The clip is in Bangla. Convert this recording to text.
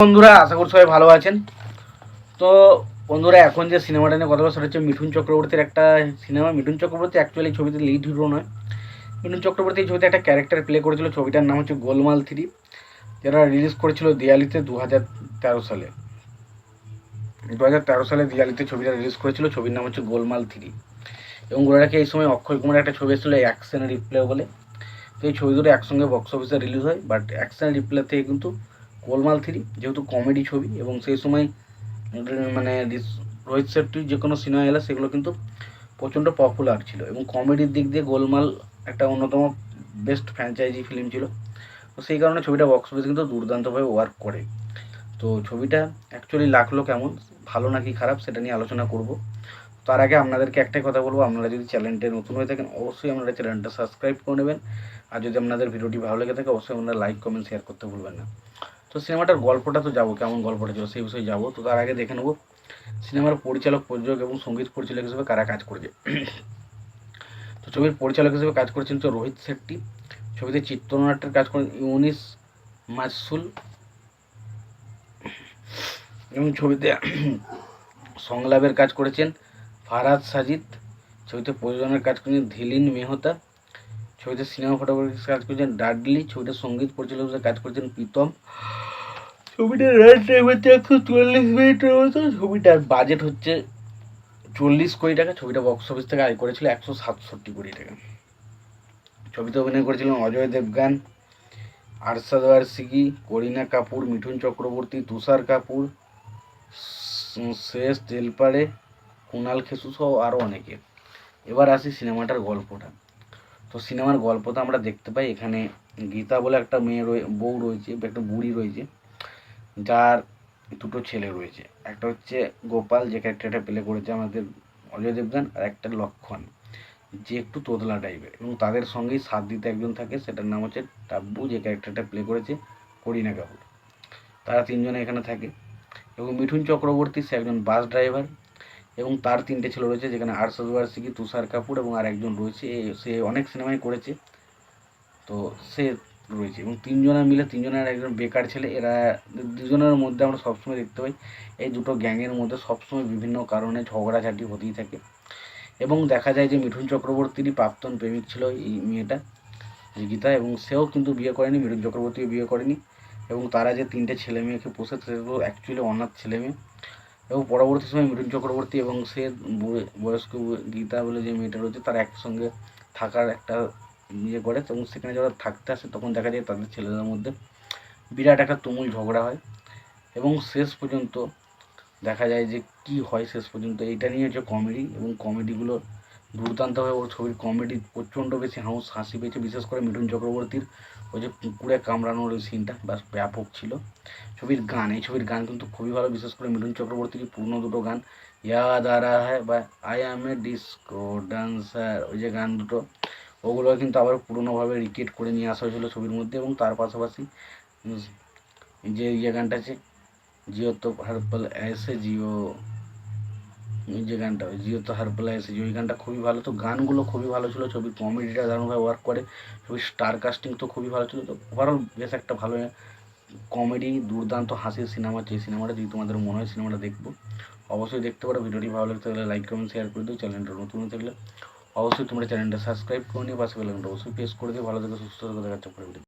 বন্ধুরা, আশা করি সবাই ভালো আছেন। তো বন্ধুরা, এখন যে সিনেমাটা নিয়ে কথা বলা সেটা হচ্ছে মিঠুন চক্রবর্তীর একটা সিনেমা। মিঠুন চক্রবর্তী অ্যাকচুয়ালি ছবিতে লিড হিরো নয়। মিঠুন চক্রবর্তী এই ছবিতে একটা ক্যারেক্টার প্লে করেছিল। ছবিটার নাম হচ্ছে গোলমাল 3, যেটা রিলিজ করেছিল দিওয়ালিতে 2013 সালে। 2013 সালে দিওয়ালিতে ছবিটা রিলিজ করেছিল। ছবির নাম হচ্ছে গোলমাল 3। এবং বলে রাখি, এই সময় অক্ষয় কুমারের একটা ছবি এসেছিলো অ্যাকশন রিপ্লে বলে। তো এই ছবি দুটো একসঙ্গে বক্স অফিসে রিলিজ হয়, বাট অ্যাকশন রিপ্লে থেকে কিন্তু গোলমাল 3 যেহেতু কমেডি ছবি, এবং সেই সময় মানে রোহিত শেট্টির যে কোনো সিনেমা এলে সেগুলো কিন্তু প্রচণ্ড পপুলার ছিল, এবং কমেডির দিক দিয়ে গোলমাল একটা অন্যতম বেস্ট ফ্র্যাঞ্চাইজি ফিল্ম ছিল। তো সেই কারণে ছবিটা বক্স অফিসে কিন্তু দুর্দান্তভাবে ওয়ার্ক করে। তো ছবিটা অ্যাকচুয়ালি লাগলো কেমন, ভালো নাকি খারাপ, সেটা নিয়ে আলোচনা করব। তার আগে আপনাদেরকে একটাই কথা বলবো, আপনারা যদি চ্যানেলটা নতুন হয়ে থাকেন অবশ্যই আপনারা চ্যানেলটা সাবস্ক্রাইব করে নেবেন। আর যদি আপনাদের ভিডিওটি ভালো লেগে থাকে অবশ্যই আপনারা লাইক কমেন্ট শেয়ার করতে ভুলবেন না। তো সিনেমাটার গল্পটা তো যাবো, কেমন গল্পটা ছিল সেই বিষয়ে যাবো। তো তার আগে দেখে নেবো সিনেমার পরিচালক, প্রযোজক এবং সঙ্গীত পরিচালক হিসেবে কারা কাজ করেছে। তো ছবির পরিচালক হিসেবে কাজ করেছেন তো রোহিত শেট্টি। ছবিতে চিত্রনাট্যের কাজ করেন ইউনিস মাসুল, এবং ছবিতে সংলাপের কাজ করেছেন ফারহাদ সাজিদ। ছবিতে প্রযোজনের কাজ করেছেন ধিলিন মেহতা। ছবিতে সিনেমা ফটোগ্রাফির কাজ করেছেন ডাডলি। ছবিতে সঙ্গীত পরিচালক হিসেবে কাজ করেছেন প্রীতম। ছবিটার রান টাইম হচ্ছে 140 মিনিটের মতো। ছবিটার বাজেট হচ্ছে 40 কোটি টাকা। ছবিটা বক্স অফিস থেকে আয় করেছিল 167 কোটি টাকা। ছবিতে অভিনয় করেছিলেন অজয় দেবগান, আরশাদ ওয়ারসিকি, করিনা কাপুর, মিঠুন চক্রবর্তী, তুষার কাপুর, শেষ তেলপাড়ে, কুণাল খেসু সহ আরও অনেকে। এবার আসি সিনেমাটার গল্পটা। তো সিনেমার গল্পটা আমরা দেখতে পাই এখানে গীতা বলে একটা মেয়ে বউ রয়েছে, একটা বুড়ি রয়েছে, যার দুটো ছেলে রয়েছে। একটা হচ্ছে গোপাল, যে ক্যারেক্টারটা প্লে করেছে আমাদের অজয় দেবগান, আর একটা লক্ষণ, যে একটু তোতলা টাইপের, এবং তাদের সঙ্গেই সাথ দিতে একজন থাকে, সেটার নাম হচ্ছে টাব্বু, যে ক্যারেক্টারটা প্লে করেছে করিনা কাপুর। তারা তিনজনে এখানে থাকে। এবং মিঠুন চক্রবর্তী, সে একজন বাস ড্রাইভার, এবং তার তিনটে ছেলে রয়েছে, যেখানে আরশাদ ওয়ারসিকি, তুষার কাপুর এবং আর একজন রয়েছে, সে অনেক সিনেমাই করেছে, তো সে রয়েছে। এবং তিনজনের মিলে, তিনজনের একজন বেকার ছেলে। এরা দুজনের মধ্যে আমরা সবসময় দেখতে পাই এই দুটো গ্যাংয়ের মধ্যে সবসময় বিভিন্ন কারণে ঝগড়াঝাটি হতেই থাকে। এবং দেখা যায় যে মিঠুন চক্রবর্তীরই প্রাক্তন প্রেমিক ছিল এই মেয়েটা, গীতা, এবং সেও কিন্তু বিয়ে করেনি, মিঠুন চক্রবর্তীও বিয়ে করেনি। এবং তারা যে তিনটে ছেলে মেয়েকে পোষে, সেগুলো অ্যাকচুয়ালি অনাথ ছেলে মেয়ে। এবং পরবর্তী সময় মিঠুন চক্রবর্তী এবং সে বয়স্ক গীতা বলে যে মেয়েটা রয়েছে, তারা একসঙ্গে থাকার একটা ইয়ে করে, এবং সেখানে যারা থাকতে আসে তখন দেখা যায় তাদের ছেলেদের মধ্যে বিরাট একটা তুমুল ঝগড়া হয়। এবং শেষ পর্যন্ত দেখা যায় যে কি হয় শেষ পর্যন্ত, এইটা নিয়ে হচ্ছে কমেডি, এবং কমেডিগুলো দুর্দান্তভাবে, ওর ছবির কমেডি প্রচণ্ড বেশি হাসি পেয়েছে। বিশেষ করে মিঠুন চক্রবর্তীর ওই যে কুকুরে কামড়ানোর ওই সিনটা ব্যাস ব্যাপক ছিল। ছবির গান, এই ছবির গান কিন্তু খুবই ভালো। বিশেষ করে মিঠুন চক্রবর্তীর পুরনো দুটো গান, ইয়াদ আ রা হ্যায় বা I am A disco dancer, ওই যে গান দুটো, ওগুলো কিন্তু আবার পুরনোভাবে রিক্রিয়েট করে নিয়ে আসা হয়েছিল ছবির মধ্যে। এবং তার পাশাপাশি যে ইয়ে গানটা আছে, জিও তো হারপল এসে জিও, যে গানটা জিও তো হারপলা এসে জিও, ওই গানটা খুবই ভালো। তো গানগুলো খুবই ভালো ছিল, ছবির কমেডিটা দারুণভাবে ওয়ার্ক করে, ছবির স্টার কাস্টিং তো খুবই ভালো ছিল। তো ওভারঅল বেশ একটা ভালো কমেডি দুর্দান্ত হাসির সিনেমা হচ্ছে এই সিনেমাটা। যদি তোমাদের মনে হয় সিনেমাটা দেখবো অবশ্যই দেখতে পারো। ভিডিওটি ভালো লাগতে থাকলে লাইক কমেন্ট শেয়ার করে দিও। চ্যানেলটা নতুন হয়ে থাকলে অবশ্যই তোমরা চ্যানেলটা সাবস্ক্রাইব করে নিও, পাশে বেল আইকনটা অবশ্যই প্রেস করে দিও। ভালো থেকে সুস্থ থেকে দেখাচ্ছে পরে ভিডিও।